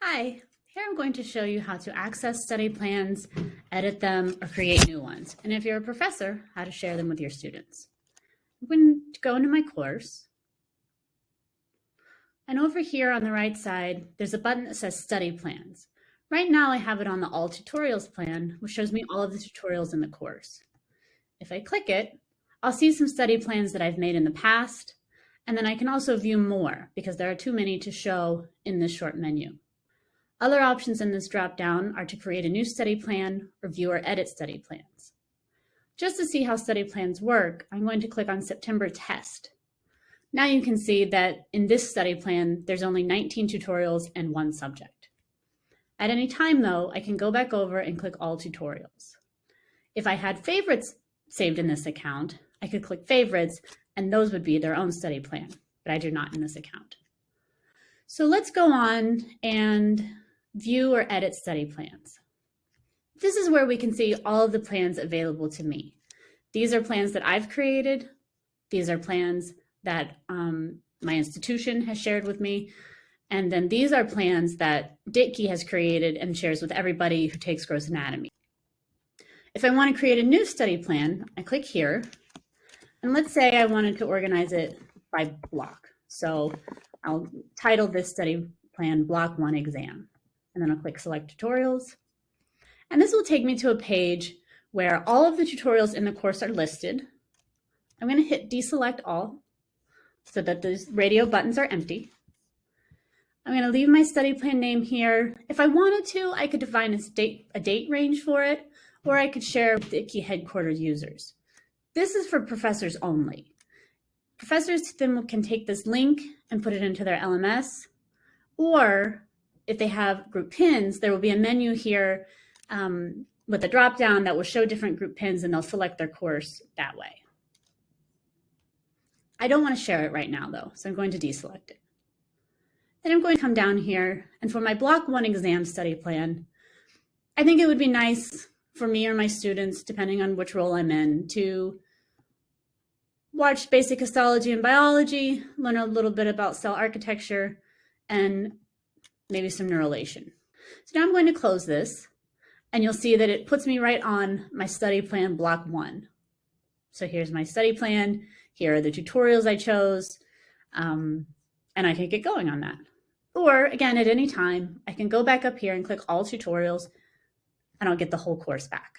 Hi, here I'm going to show you how to access study plans, edit them, or create new ones. And if you're a professor, how to share them with your students. I'm going to go into my course. And over here on the right side, there's a button that says Study Plans. Right now I have it on the All Tutorials plan, which shows me all of the tutorials in the course. If I click it, I'll see some study plans that I've made in the past, and then I can also view more because there are too many to show in this short menu. Other options in this dropdown are to create a new study plan or view or edit study plans. Just to see how study plans work, I'm going to click on September test. Now you can see that in this study plan, there's only 19 tutorials and one subject. At any time though, I can go back over and click all tutorials. If I had favorites saved in this account, I could click favorites and those would be their own study plan, but I do not in this account. So let's go on and view or edit study plans. This is where we can see all of the plans available to me. These are plans that I've created. These are plans that my institution has shared with me. And then these are plans that Ditke has created and shares with everybody who takes gross anatomy. If I want to create a new study plan, I click here. And let's say I wanted to organize it by block. So I'll title this study plan Block 1 Exam. And then I'll click Select Tutorials. And this will take me to a page where all of the tutorials in the course are listed. I'm going to hit Deselect All so that those radio buttons are empty. I'm going to leave my study plan name here. If I wanted to, I could define a date range for it, or I could share with Ditke headquarters users. This is for professors only. Professors then can take this link and put it into their LMS, or if they have group pins, there will be a menu here with a drop down that will show different group pins and they'll select their course that way. I don't want to share it right now though, so I'm going to deselect it. Then I'm going to come down here, and for my Block 1 exam study plan, I think it would be nice for me or my students, depending on which role I'm in, to watch basic histology and biology, learn a little bit about cell architecture, and maybe some neurulation. So now I'm going to close this, and you'll see that it puts me right on my study plan Block 1. So here's my study plan. Here are the tutorials I chose, and I can get going on that. Or again, at any time, I can go back up here and click all tutorials, and I'll get the whole course back.